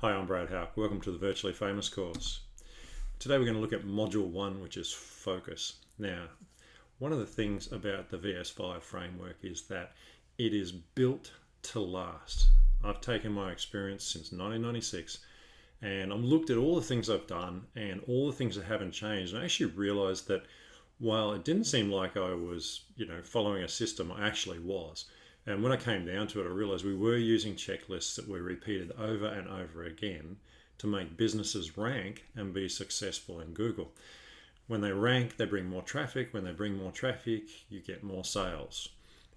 Hi, I'm Brad Howe. Welcome to the Virtually Famous course. Today we're going to look at Module 1, which is Focus. Now, one of the things about the VS5 framework is that it is built to last. I've taken my experience since 1996 and I've looked at all the things I've done and all the things that haven't changed, and I actually realized that while it didn't seem like I was, following a system, I actually was. And when I came down to it, I realized we were using checklists that were repeated over and over again to make businesses rank and be successful in Google. When they rank, they bring more traffic. When they bring more traffic, you get more sales.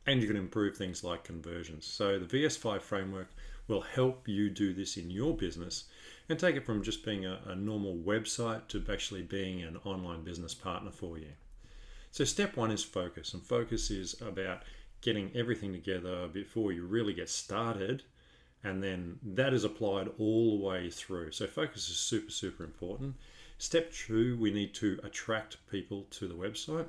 And you can improve things like conversions. So the VS5 framework will help you do this in your business and take it from just being a normal website to actually being an online business partner for you. So step one is focus, and focus is about getting everything together before you really get started, and then that is applied all the way through. So focus is super important. Step two, we need to attract people to the website,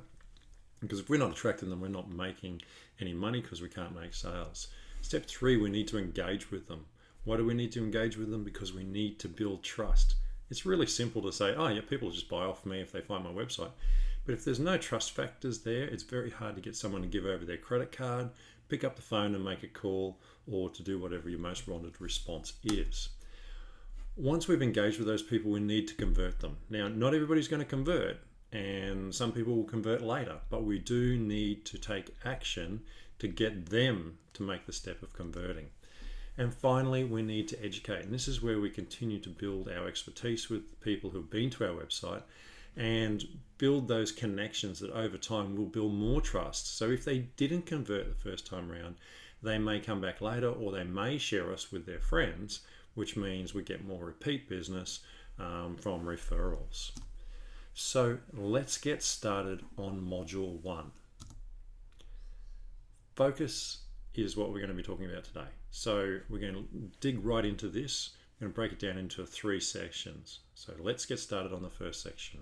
because if we're not attracting them, we're not making any money because we can't make sales. Step three, we need to engage with them. Why do we need to engage with them? Because we need to build trust. It's really simple to say, oh yeah, people will just buy off me if they find my website. But if there's no trust factors there, it's very hard to get someone to give over their credit card, pick up the phone and make a call, or to do whatever your most wanted response is. Once we've engaged with those people, we need to convert them. Now, not everybody's going to convert, and some people will convert later, but we do need to take action to get them to make the step of converting. And finally, we need to educate. And this is where we continue to build our expertise with people who've been to our website and build those connections that over time will build more trust. So if they didn't convert the first time around, they may come back later, or they may share us with their friends, which means we get more repeat business from referrals. So let's get started on Module 1. Focus is what we're going to be talking about today. So we're going to dig right into this. We're going to break it down into 3 sections. So let's get started on the first section.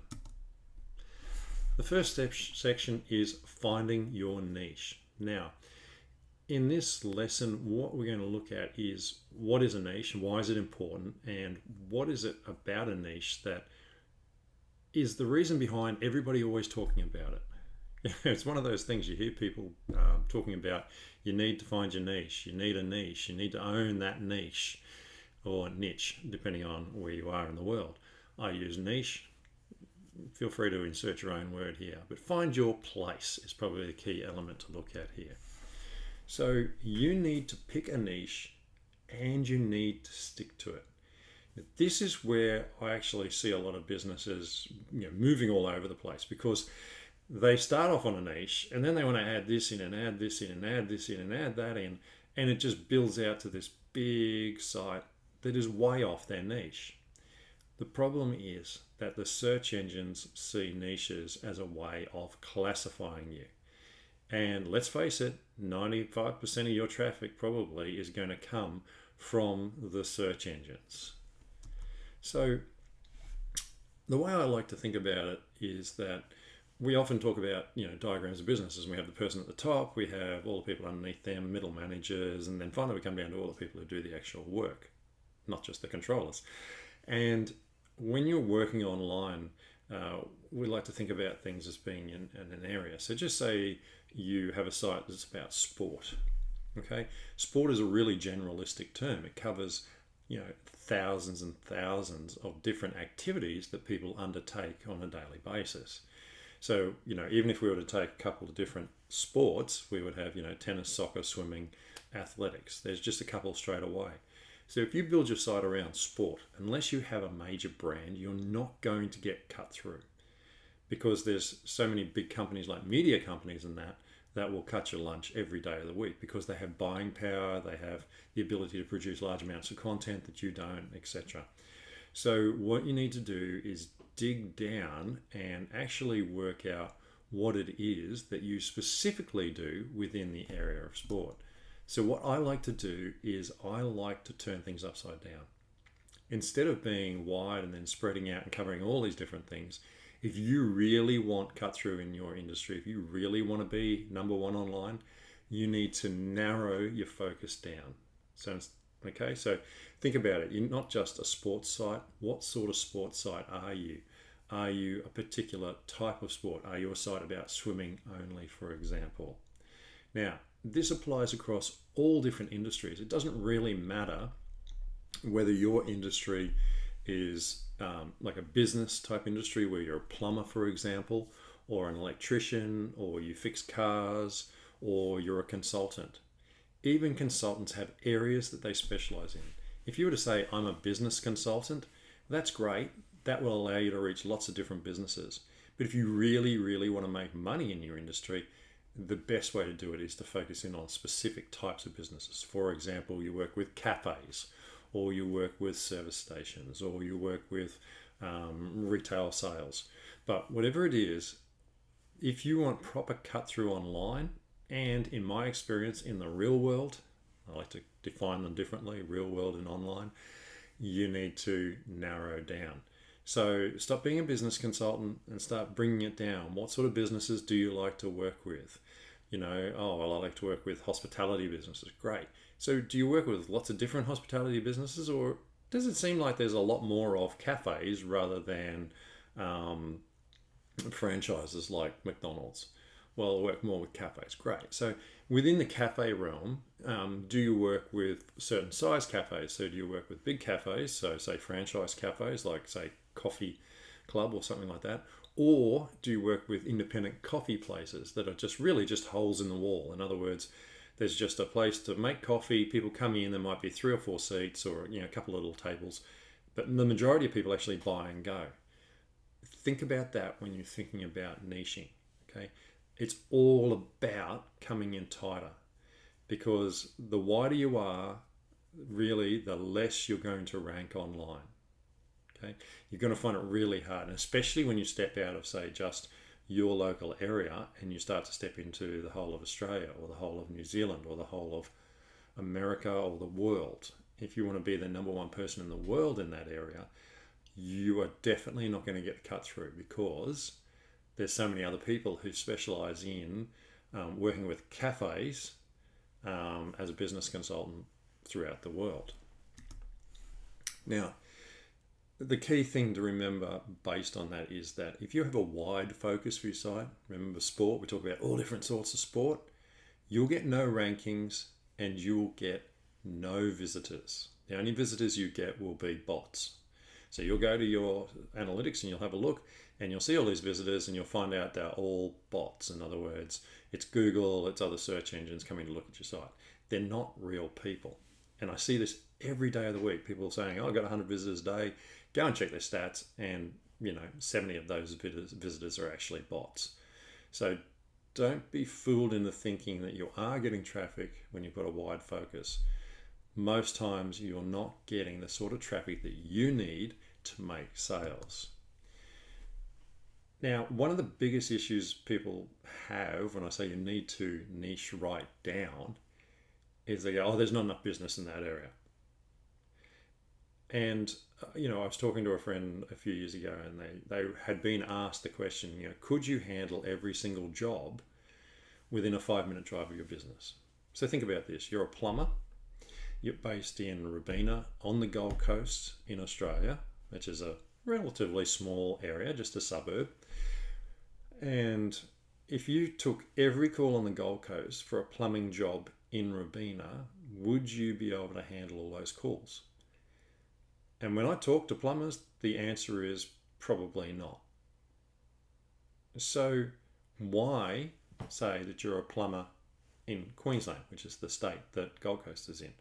The first section is finding your niche. Now, in this lesson, what we're going to look at is what is a niche, why is it important, and what is it about a niche that is the reason behind everybody always talking about it. It's one of those things you hear people talking about. You need to find your niche. You need a niche. You need to own that niche, or niche, depending on where you are in the world. I use niche. Feel free to insert your own word here, but find your place is probably the key element to look at here. So you need to pick a niche and you need to stick to it. This is where I actually see a lot of businesses moving all over the place, because they start off on a niche and then they want to add this in and add this in and add this in and add that in, and it just builds out to this big site that is way off their niche. The problem is that the search engines see niches as a way of classifying you. And let's face it, 95% of your traffic probably is going to come from the search engines. So the way I like to think about it is that we often talk about, diagrams of businesses. We have the person at the top, we have all the people underneath them, middle managers, and then finally we come down to all the people who do the actual work, not just the controllers. And when you're working online, we like to think about things as being in an area. So just say you have a site that's about sport. Okay, sport is a really generalistic term. It covers, thousands and thousands of different activities that people undertake on a daily basis. So, even if we were to take a couple of different sports, we would have, tennis, soccer, swimming, athletics. There's just a couple straight away. So if you build your site around sport, unless you have a major brand, you're not going to get cut through, because there's so many big companies like media companies and that will cut your lunch every day of the week, because they have buying power, they have the ability to produce large amounts of content that you don't, etc. So what you need to do is dig down and actually work out what it is that you specifically do within the area of sport. So what I like to do is I like to turn things upside down. Instead of being wide and then spreading out and covering all these different things, if you really want cut through in your industry, if you really want to be number one online, you need to narrow your focus down. So Okay, so think about it. You're not just a sports site. What sort of sports site are you? Are you a particular type of sport? Are you a site about swimming only, for example? Now, this applies across all different industries. It doesn't really matter whether your industry is like a business type industry where you're a plumber, for example, or an electrician, or you fix cars, or you're a consultant. Even consultants have areas that they specialize in. If you were to say, I'm a business consultant, that's great. That will allow you to reach lots of different businesses. But if you really, really want to make money in your industry, the best way to do it is to focus in on specific types of businesses. For example, you work with cafes, or you work with service stations, or you work with retail sales. But whatever it is, if you want proper cut through online, and in my experience in the real world, I like to define them differently, real world and online, you need to narrow down. So stop being a business consultant and start bringing it down. What sort of businesses do you like to work with? You know, oh, well, I like to work with hospitality businesses. Great. So do you work with lots of different hospitality businesses, or does it seem like there's a lot more of cafes rather than franchises like McDonald's? Well, I work more with cafes. Great. So within the cafe realm, do you work with certain size cafes? So do you work with big cafes? So say franchise cafes, like say Coffee Club or something like that? Or do you work with independent coffee places that are just really just holes in the wall? In other words, there's just a place to make coffee. People come in, there might be 3 or 4 seats or a couple of little tables, but the majority of people actually buy and go. Think about that when you're thinking about niching, okay? It's all about coming in tighter, because the wider you are, really, the less you're going to rank online. Okay, you're going to find it really hard, and especially when you step out of, say, just your local area and you start to step into the whole of Australia or the whole of New Zealand or the whole of America or the world. If you want to be the number one person in the world in that area, you are definitely not going to get cut through, because there's so many other people who specialize in working with cafes as a business consultant throughout the world. Now, the key thing to remember based on that is that if you have a wide focus for your site, remember sport, we talk about all different sorts of sport, you'll get no rankings and you'll get no visitors. The only visitors you get will be bots. So you'll go to your analytics and you'll have a look, and you'll see all these visitors and you'll find out they're all bots. In other words, it's Google, it's other search engines coming to look at your site. They're not real people. And I see this every day of the week. People saying, oh, I've got 100 visitors a day. Go and check their stats, and 70 of those visitors are actually bots. So don't be fooled into thinking that you are getting traffic when you've got a wide focus. Most times you're not getting the sort of traffic that you need to make sales. Now, one of the biggest issues people have when I say you need to niche right down is they go, oh, there's not enough business in that area. And, I was talking to a friend a few years ago, and they had been asked the question, could you handle every single job within a 5-minute drive of your business? So think about this. You're a plumber. You're based in Robina on the Gold Coast in Australia, which is a relatively small area, just a suburb. And if you took every call on the Gold Coast for a plumbing job in Robina, would you be able to handle all those calls? And when I talk to plumbers, the answer is probably not. So why say that you're a plumber in Queensland, which is the state that Gold Coast is in?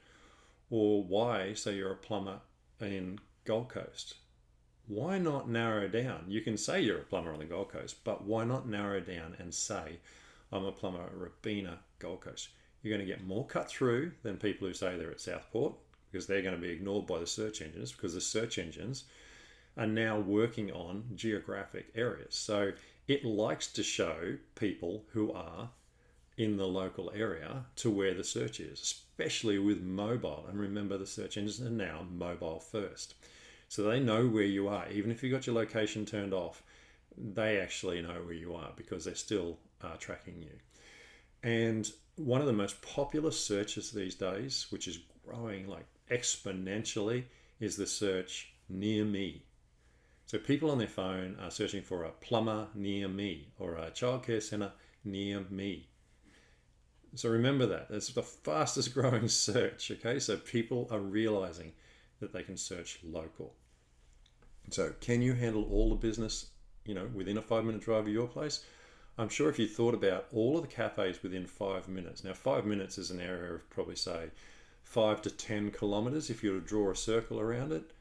Or why say you're a plumber in Gold Coast? Why not narrow down? You can say you're a plumber on the Gold Coast, but why not narrow down and say, I'm a plumber at Robina, Gold Coast? You're going to get more cut through than people who say they're at Southport, because they're going to be ignored by the search engines, because the search engines are now working on geographic areas. So it likes to show people who are in the local area to where the search is, especially with mobile. And remember, the search engines are now mobile first. So they know where you are. Even if you've got your location turned off, they actually know where you are because they're still tracking you. And one of the most popular searches these days, which is growing like exponentially is the search near me. So people on their phone are searching for a plumber near me or a childcare centre near me. So remember that. It's the fastest growing search, okay? So people are realizing that they can search local. So can you handle all the business, within a 5-minute drive of your place? I'm sure if you thought about all of the cafes within 5 minutes. Now 5 minutes is an area of probably say 5 to 10 kilometers. If you were to draw a circle around it,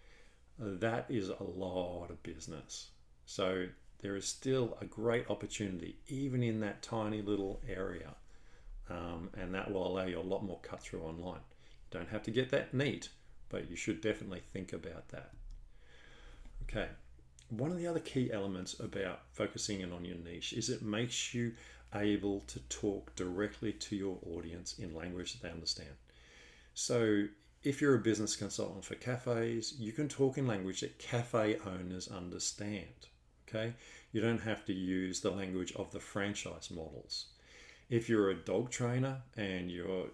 that is a lot of business. So there is still a great opportunity even in that tiny little area. And that will allow you a lot more cut through online. You don't have to get that neat, but you should definitely think about that. Okay, one of the other key elements about focusing in on your niche is it makes you able to talk directly to your audience in language that they understand. So if you're a business consultant for cafes, you can talk in language that cafe owners understand. Okay, you don't have to use the language of the franchise models. If you're a dog trainer and you're,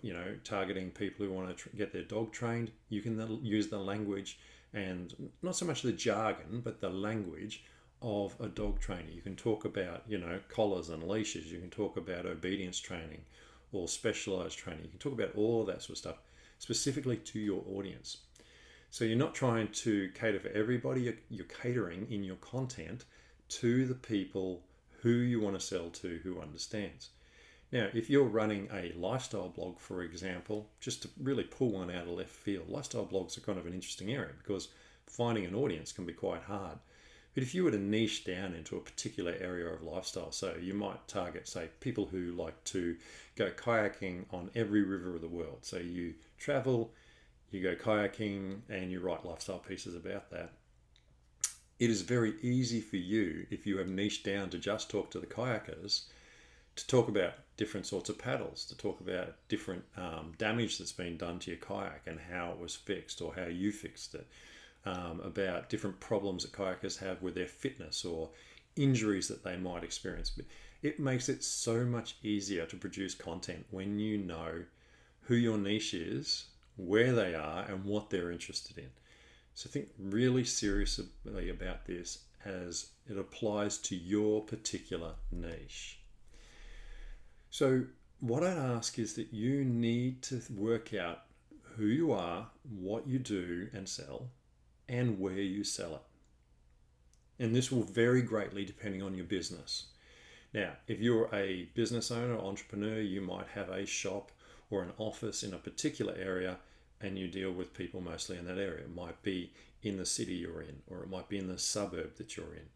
targeting people who want to get their dog trained, you can use the language and not so much the jargon, but the language of a dog trainer. You can talk about, collars and leashes. You can talk about obedience training or specialized training. You can talk about all of that sort of stuff specifically to your audience. So you're not trying to cater for everybody. You're catering in your content to the people who you want to sell to, who understands. Now, if you're running a lifestyle blog, for example, just to really pull one out of left field, lifestyle blogs are kind of an interesting area because finding an audience can be quite hard. But if you were to niche down into a particular area of lifestyle, so you might target, say, people who like to go kayaking on every river of the world. So you travel, you go kayaking, and you write lifestyle pieces about that. It is very easy for you, if you have niched down to just talk to the kayakers, to talk about different sorts of paddles, to talk about different damage that's been done to your kayak and how it was fixed or how you fixed it, about different problems that kayakers have with their fitness or injuries that they might experience. But it makes it so much easier to produce content when you know who your niche is, where they are, and what they're interested in. So think really seriously about this as it applies to your particular niche. So what I'd ask is that you need to work out who you are, what you do and sell, and where you sell it. And this will vary greatly depending on your business. Now, if you're a business owner or entrepreneur, you might have a shop or an office in a particular area and you deal with people mostly in that area. It might be in the city you're in, or it might be in the suburb that you're in.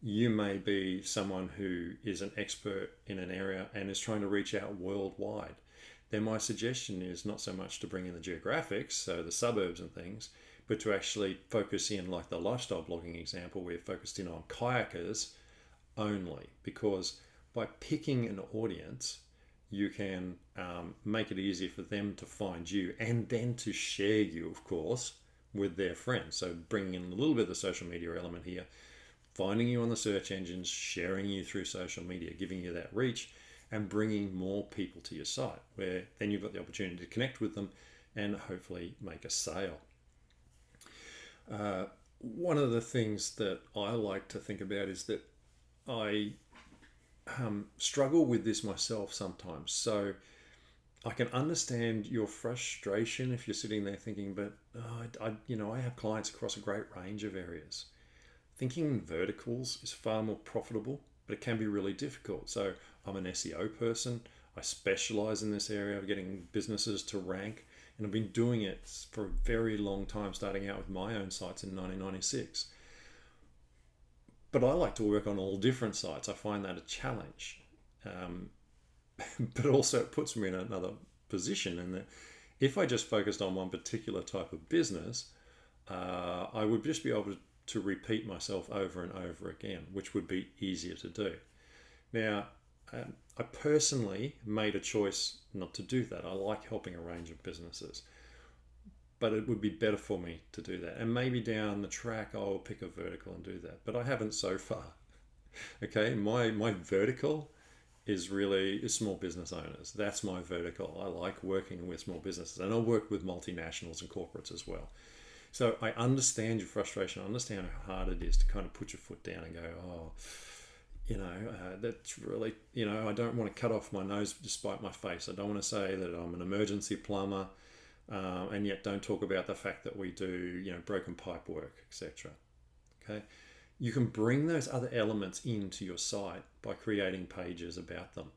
You may be someone who is an expert in an area and is trying to reach out worldwide. Then my suggestion is not so much to bring in the geographics, so the suburbs and things, but to actually focus in, like the lifestyle blogging example, we're focused in on kayakers only, because by picking an audience, you can make it easier for them to find you and then to share you, of course, with their friends. So bringing in a little bit of the social media element here, finding you on the search engines, sharing you through social media, giving you that reach, and bringing more people to your site, where then you've got the opportunity to connect with them and hopefully make a sale. One of the things that I like to think about is that I struggle with this myself sometimes. So I can understand your frustration if you're sitting there thinking, but I have clients across a great range of areas. Thinking in verticals is far more profitable, but it can be really difficult. So I'm an SEO person. I specialize in this area of getting businesses to rank, and I've been doing it for a very long time, starting out with my own sites in 1996. But I like to work on all different sites. I find that a challenge. But also it puts me in another position, in that if I just focused on one particular type of business, I would just be able to repeat myself over and over again, which would be easier to do. Now, I personally made a choice not to do that. I like helping a range of businesses, but it would be better for me to do that. And maybe down the track, I'll pick a vertical and do that, but I haven't so far. Okay, my vertical is really small business owners. That's my vertical. I like working with small businesses, and I work with multinationals and corporates as well. So I understand your frustration. I understand how hard it is to kind of put your foot down and go, oh, that's really, I don't want to cut off my nose despite my face. I don't want to say that I'm an emergency plumber, and yet don't talk about the fact that we do, broken pipe work, etc. Okay. You can bring those other elements into your site by creating pages about them.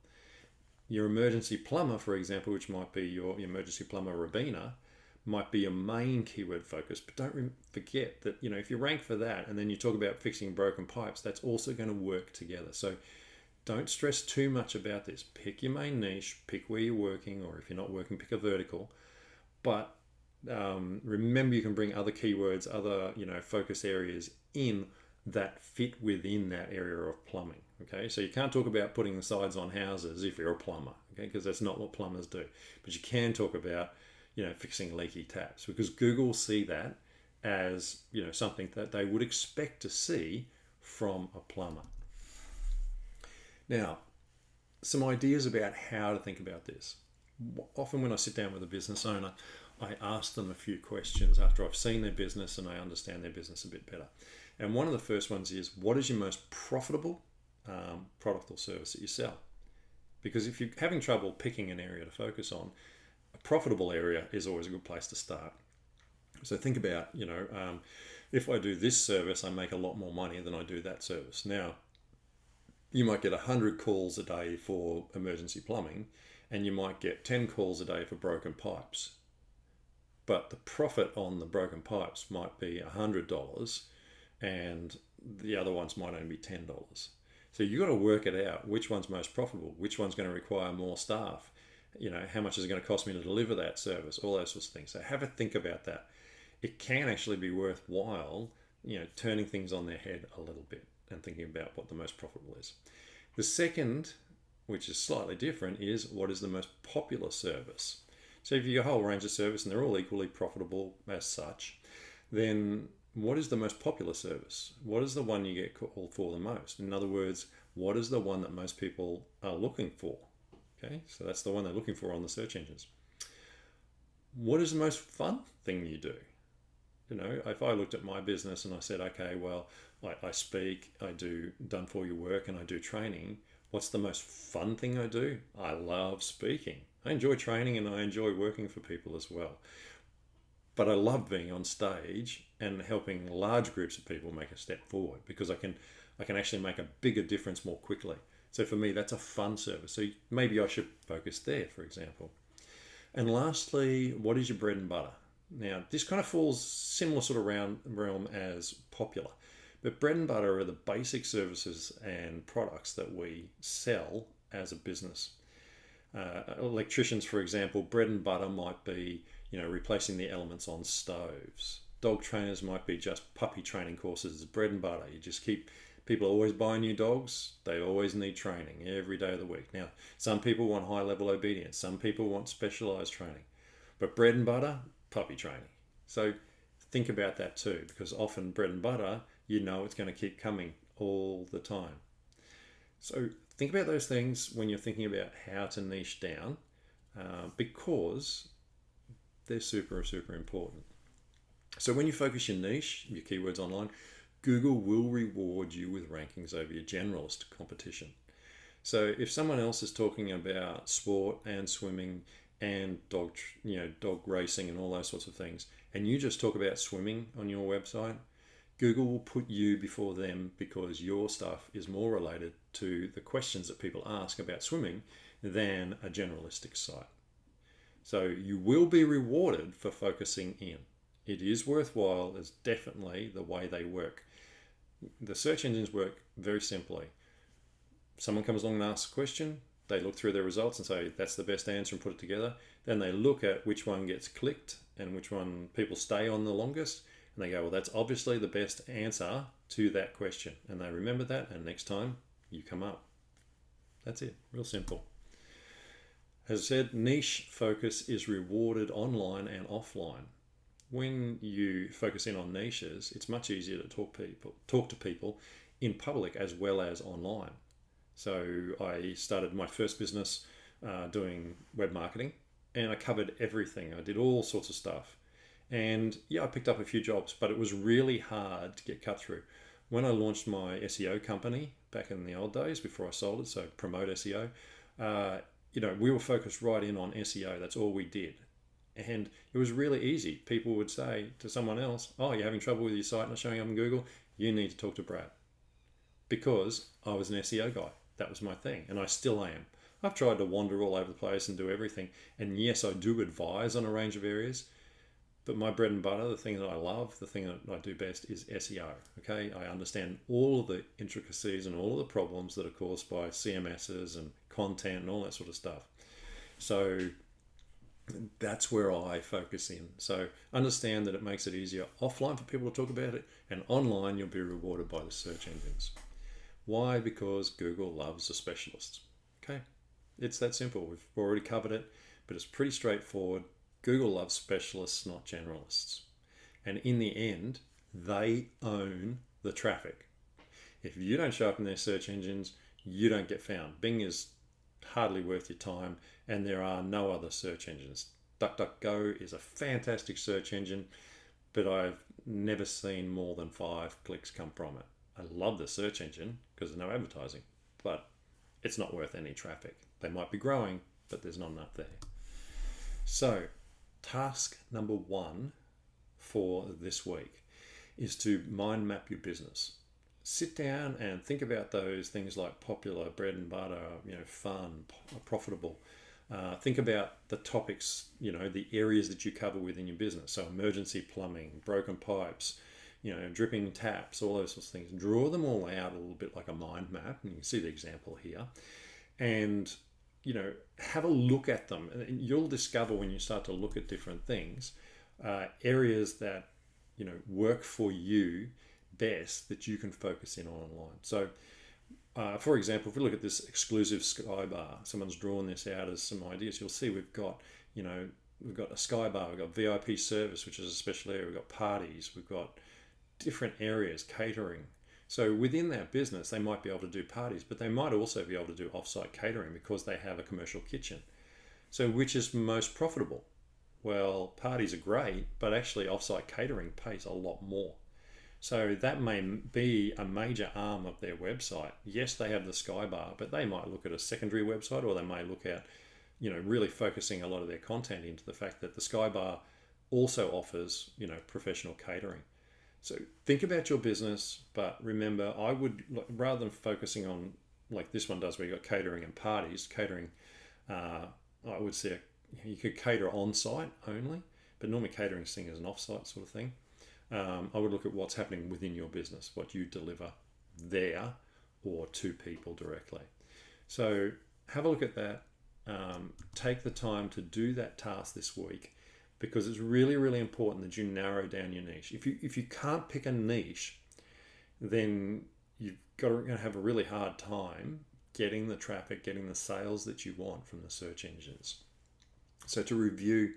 Your emergency plumber, for example, which might be your emergency plumber Rabina, might be your main keyword focus. But don't forget that, if you rank for that and then you talk about fixing broken pipes, that's also going to work together. So don't stress too much about this. Pick your main niche, pick where you're working, or if you're not working, pick a vertical. But remember, you can bring other keywords, other focus areas in that fit within that area of plumbing. Okay, so you can't talk about putting the sides on houses if you're a plumber, okay, because that's not what plumbers do. But you can talk about fixing leaky taps, because Google will see that as something that they would expect to see from a plumber. Now, some ideas about how to think about this. Often when I sit down with a business owner, I ask them a few questions after I've seen their business and I understand their business a bit better. And one of the first ones is, what is your most profitable product or service that you sell? Because if you're having trouble picking an area to focus on, a profitable area is always a good place to start. So think about, if I do this service, I make a lot more money than I do that service. Now, you might get 100 calls a day for emergency plumbing, and you might get 10 calls a day for broken pipes. But the profit on the broken pipes might be $100, and the other ones might only be $10. So you've got to work it out, which one's most profitable, which one's going to require more staff, how much is it going to cost me to deliver that service, all those sorts of things. So have a think about that. It can actually be worthwhile, turning things on their head a little bit and thinking about what the most profitable is. The second, which is slightly different, is what is the most popular service. So if you have a whole range of service and they're all equally profitable as such, then what is the most popular service? What is the one you get called for the most? In other words, what is the one that most people are looking for? Okay, so that's the one they're looking for on the search engines. What is the most fun thing you do? If I looked at my business and I said, okay, well, I speak, I do done for you work, and I do training. What's the most fun thing I do? I love speaking. I enjoy training and I enjoy working for people as well. But I love being on stage and helping large groups of people make a step forward, because I can actually make a bigger difference more quickly. So for me, that's a fun service. So maybe I should focus there, for example. And lastly, what is your bread and butter? Now, this kind of falls similar sort of realm as popular. But bread and butter are the basic services and products that we sell as a business. Electricians, for example, bread and butter might be, replacing the elements on stoves. Dog trainers might be just puppy training courses. Bread and butter. People always buy new dogs. They always need training every day of the week. Now, some people want high level obedience. Some people want specialized training. But bread and butter, puppy training. So think about that too, because often bread and butter, it's going to keep coming all the time. So think about those things when you're thinking about how to niche down, because they're super, super important. So when you focus your niche, your keywords online, Google will reward you with rankings over your generalist competition. So if someone else is talking about sport and swimming and dog racing and all those sorts of things, and you just talk about swimming on your website, Google will put you before them, because your stuff is more related to the questions that people ask about swimming than a generalistic site. So you will be rewarded for focusing in. It is worthwhile. It's definitely the way they work. The search engines work very simply. Someone comes along and asks a question, they look through their results and say, that's the best answer, and put it together. Then they look at which one gets clicked and which one people stay on the longest. And they go, well, that's obviously the best answer to that question. And they remember that, and next time you come up. That's it. Real simple. As I said, niche focus is rewarded online and offline. When you focus in on niches, it's much easier to talk to people in public as well as online. So I started my first business doing web marketing, and I covered everything. I did all sorts of stuff. And yeah, I picked up a few jobs, but it was really hard to get cut through. When I launched my SEO company back in the old days before I sold it, so Promote SEO, we were focused right in on SEO. That's all we did. And it was really easy. People would say to someone else, oh, you're having trouble with your site not showing up in Google? You need to talk to Brad. Because I was an SEO guy. That was my thing, and I still am. I've tried to wander all over the place and do everything. And yes, I do advise on a range of areas, but my bread and butter, the thing that I love, the thing that I do best is SEO. Okay, I understand all of the intricacies and all of the problems that are caused by CMSs and content and all that sort of stuff. So that's where I focus in. So understand that it makes it easier offline for people to talk about it, and online you'll be rewarded by the search engines. Why? Because Google loves the specialists. Okay, it's that simple. We've already covered it, but it's pretty straightforward. Google loves specialists, not generalists. And in the end, they own the traffic. If you don't show up in their search engines, you don't get found. Bing is hardly worth your time, and there are no other search engines. DuckDuckGo is a fantastic search engine, but I've never seen more than 5 clicks come from it. I love the search engine because there's no advertising, but it's not worth any traffic. They might be growing, but there's not enough there. So, task number 1 for this week is to mind map your business. Sit down and think about those things like popular, bread and butter, fun, profitable. Think about the topics, the areas that you cover within your business. So emergency plumbing, broken pipes, dripping taps, all those sorts of things. Draw them all out a little bit like a mind map. And you can see the example here. And, have a look at them. And you'll discover when you start to look at different things, areas that, work for you best that you can focus in on online. So, for example, if we look at this exclusive sky bar, someone's drawn this out as some ideas. You'll see we've got a sky bar, we've got VIP service, which is a special area. We've got parties, we've got different areas, catering. So within that business, they might be able to do parties, but they might also be able to do off-site catering because they have a commercial kitchen. So which is most profitable? Well, parties are great, but actually off-site catering pays a lot more. So that may be a major arm of their website. Yes, they have the sky bar, but they might look at a secondary website, or they may look at, really focusing a lot of their content into the fact that the sky bar also offers, professional catering. So think about your business, but remember, I would, rather than focusing on like this one does, where you got catering and parties, catering, I would say you could cater on site only, but normally catering is seen as an off site sort of thing. I would look at what's happening within your business, what you deliver there or to people directly. So have a look at that. Take the time to do that task this week, because it's really, really important that you narrow down your niche. If you can't pick a niche, then you're going to have a really hard time getting the traffic, getting the sales that you want from the search engines. So to review,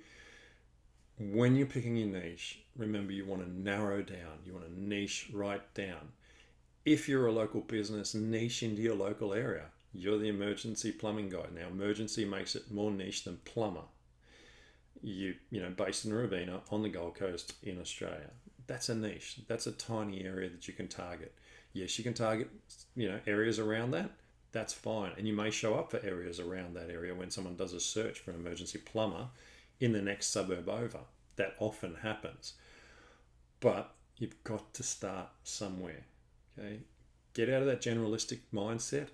when you're picking your niche, remember you want to narrow down, you want to niche right down. If you're a local business, niche into your local area. You're the emergency plumbing guy. Now, emergency makes it more niche than plumber. Based in Robina on the Gold Coast in Australia. That's a niche. That's a tiny area that you can target. Yes, you can target, areas around that. That's fine. And you may show up for areas around that area when someone does a search for an emergency plumber in the next suburb over. That often happens. But you've got to start somewhere. Okay? Get out of that generalistic mindset.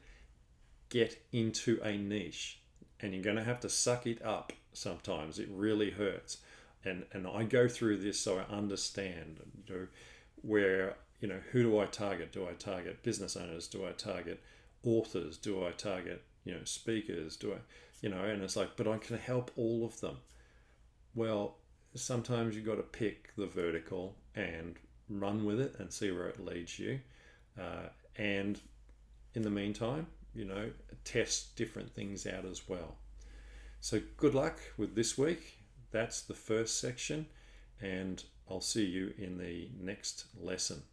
Get into a niche. And you're going to have to suck it up sometimes. It really hurts. And I go through this so I understand, where, who do I target? Do I target business owners? Do I target authors? Do I target, speakers? Do I, and it's like, but I can help all of them. Well, sometimes you've got to pick the vertical and run with it and see where it leads you. And in the meantime, test different things out as well. So good luck with this week. That's the first section, and I'll see you in the next lesson.